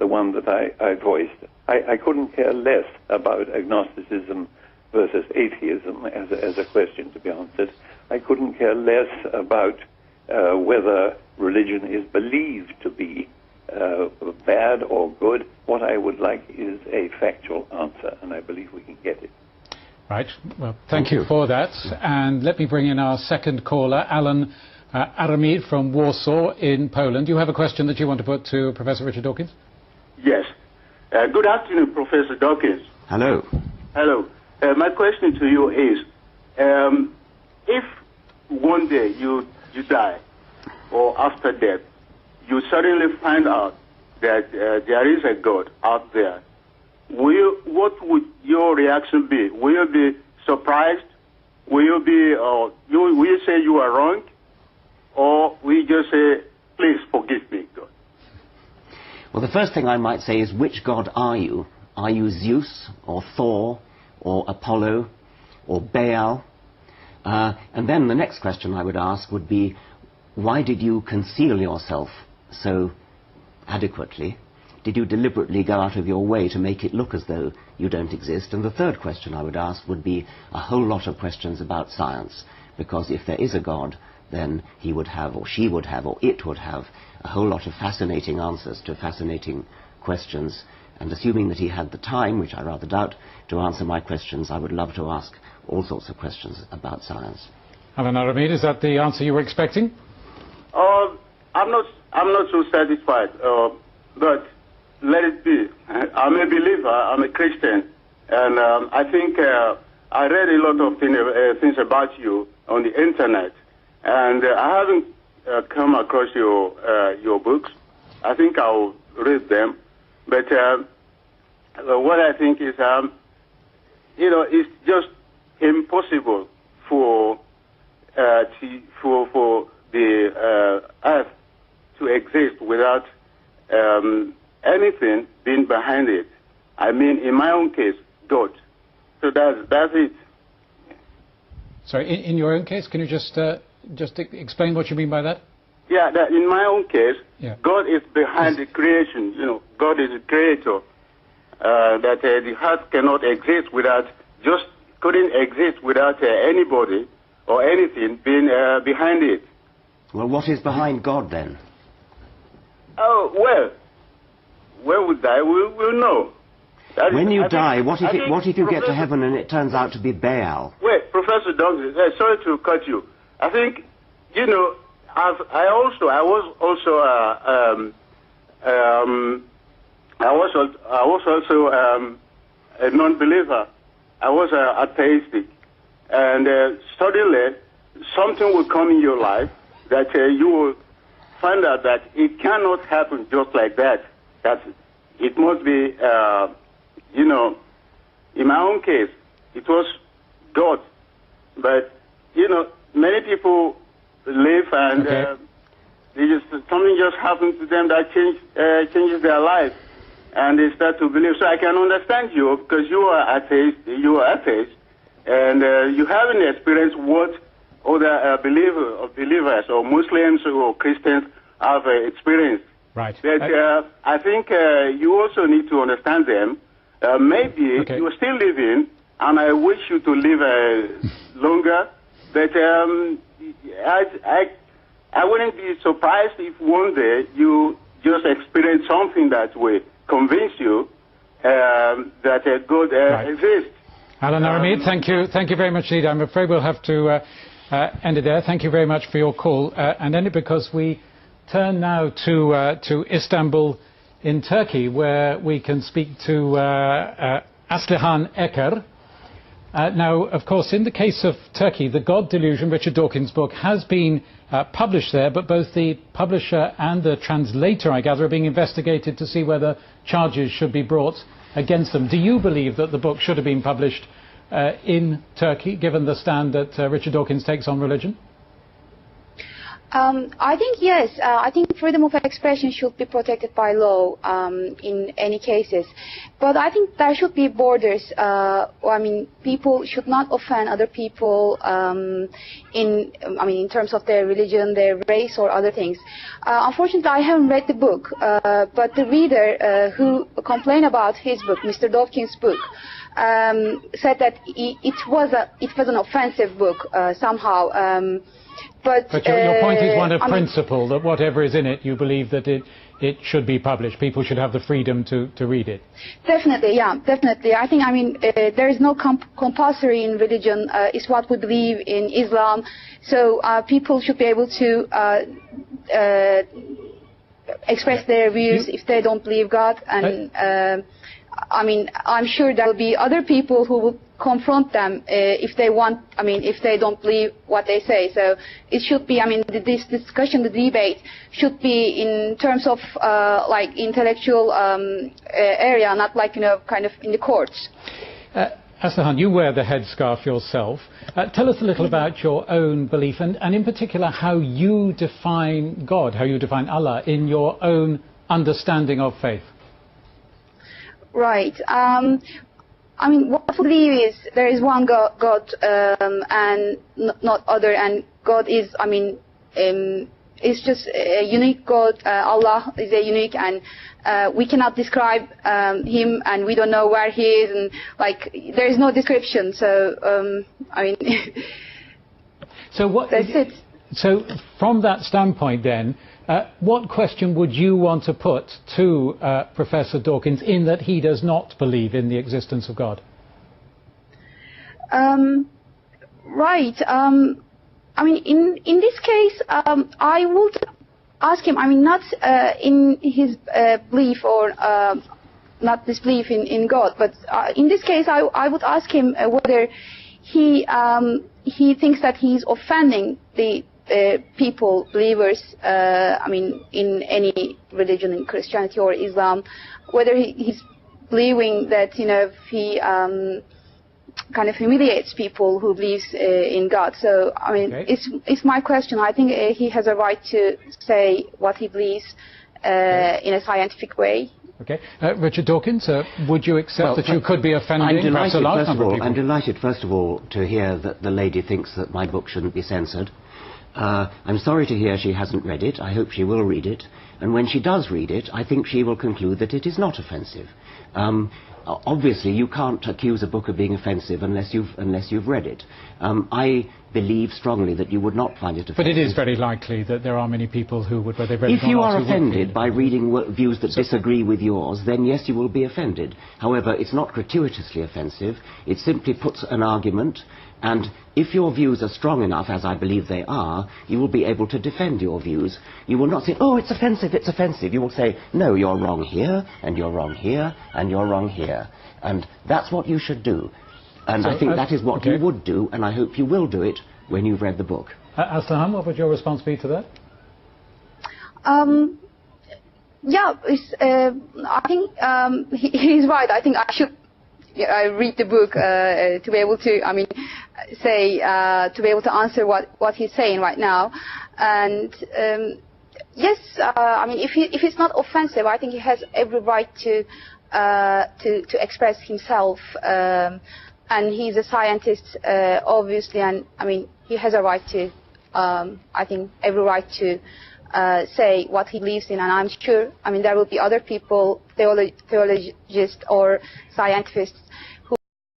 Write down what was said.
the one that I voiced. I couldn't care less about agnosticism versus atheism as a question to be answered. I couldn't care less about whether religion is believed to be bad or good. What I would like is a factual answer, and I believe we can get it. Right. Well, thank you for that. And let me bring in our second caller, Alan Aramid from Warsaw in Poland. You have a question that you want to put to Professor Richard Dawkins? Yes. Good afternoon, Professor Dawkins. Hello. Hello. My question to you is, if one day you die, or after death, you suddenly find out that there is a God out there, what would your reaction be? Will you be surprised? Will you say you are wrong? Or will you just say, please forgive me, God? Well, the first thing I might say is, which God are you? Are you Zeus, or Thor, or Apollo, or Baal? And then the next question I would ask would be, why did you conceal yourself so adequately? Did you deliberately go out of your way to make it look as though you don't exist? And the third question I would ask would be a whole lot of questions about science, because if there is a God, then he would have, or she would have, or it would have a whole lot of fascinating answers to fascinating questions. And assuming that he had the time, which I rather doubt, to answer my questions, I would love to ask all sorts of questions about science. Alan Aramid, is that the answer you were expecting? I'm not so satisfied, but let it be. I'm a believer, I'm a Christian, and I think I read a lot of things about you on the internet, and I haven't come across your books. I think I'll read them, but what I think is, it's just impossible for the earth to exist without anything being behind it. I mean, in my own case, God. So that's it. Sorry, in your own case, can you just explain what you mean by that? Yeah, that in my own case, yeah. God is behind the creation. God is the creator. That the earth cannot exist couldn't exist without anybody or anything being behind it. Well, what is behind God then? Oh, well, when we die, we'll know. When you die, what if you get to heaven and it turns out to be Baal? Wait, Professor Dawkins, sorry to cut you. I think, I was also a non-believer. I was atheistic, and suddenly something will come in your life that you will find out that it cannot happen just like that. That it must be, in my own case, it was God. But many people live and something just happens to them that changes their life, and they start to believe. So I can understand you, because you are atheist, and you haven't experienced what other believers or Muslims or Christians have experienced. Right. But I think you also need to understand them. Maybe you are still living, and I wish you to live longer, but I wouldn't be surprised if one day you just experience something that will convince you that God exists. Alan Aramid, thank you very much indeed. I'm afraid we'll have to end it there. Thank you very much for your call, and end it because we turn now to Istanbul in Turkey, where we can speak to Aslihan Eker. Now, of course, in the case of Turkey, the God Delusion, Richard Dawkins' book, has been published there, but both the publisher and the translator, I gather, are being investigated to see whether charges should be brought against them. Do you believe that the book should have been published in Turkey, given the stand that Richard Dawkins takes on religion? I think yes. I think freedom of expression should be protected by law in any cases, but I think there should be borders. I mean, people should not offend other people in terms of their religion, their race, or other things. Unfortunately, I haven't read the book, but the reader who complained about his book, Mr. Dawkins' book, said that it was an offensive book somehow. But your point is one of principle, that whatever is in it, you believe that it should be published. People should have the freedom to read it. Definitely, yeah, definitely. I think, there is no compulsory in religion. It's what we believe in Islam. So people should be able to express their views if they don't believe God. And I'm sure there will be other people who will confront them if they don't believe what they say. So it should be, this discussion, the debate should be in terms of like intellectual area, not like, kind of in the courts. Aslihan, you wear the headscarf yourself. Tell us a little about your own belief and in particular how you define God, how you define Allah in your own understanding of faith. Right. What I believe is there is one God and not other, and God is, it's just a unique God. Allah is a unique, and we cannot describe him, and we don't know where he is, and there is no description. So, so what? That's it. So, from that standpoint, then, what question would you want to put to Professor Dawkins in that he does not believe in the existence of God? Right. In this case, I would ask him. Not in his belief or not disbelief in God, but in this case, I would ask him whether he thinks that he's offending the people, believers, in any religion, in Christianity or Islam, whether he's believing that, he kind of humiliates people who believes in God. So, Okay. It's my question. I think he has a right to say what he believes in a scientific way. Okay. Richard Dawkins, would you accept that you could be offending perhaps a large number of people? I'm delighted, first of all, to hear that the lady thinks that my book shouldn't be censored. I'm sorry to hear she hasn't read it. I hope she will read it. And when she does read it, I think she will conclude that it is not offensive. Obviously, you can't accuse a book of being offensive unless you've read it. I believe strongly that you would not find it offensive. But it is very likely that there are many people who would, whether they've read it or not, if you are offended by reading views that disagree with yours, then yes, you will be offended. However, it's not gratuitously offensive. It simply puts an argument, and if your views are strong enough, as I believe they are, you will be able to defend your views. You will not say, oh, it's offensive, it's offensive. You will say, no, you're wrong here, and you're wrong here, and you're wrong here. And that's what you should do. And I think that is what you would do, and I hope you will do it when you've read the book. Aslihan, what would your response be to that? I think he's right. I think I should read the book to be able to, to be able to answer what he's saying right now. And yes, if it's not offensive, I think he has every right to express himself. And he's a scientist, obviously, and he has a right to, every right to say what he believes in. And I'm sure, there will be other people, theologists or scientists,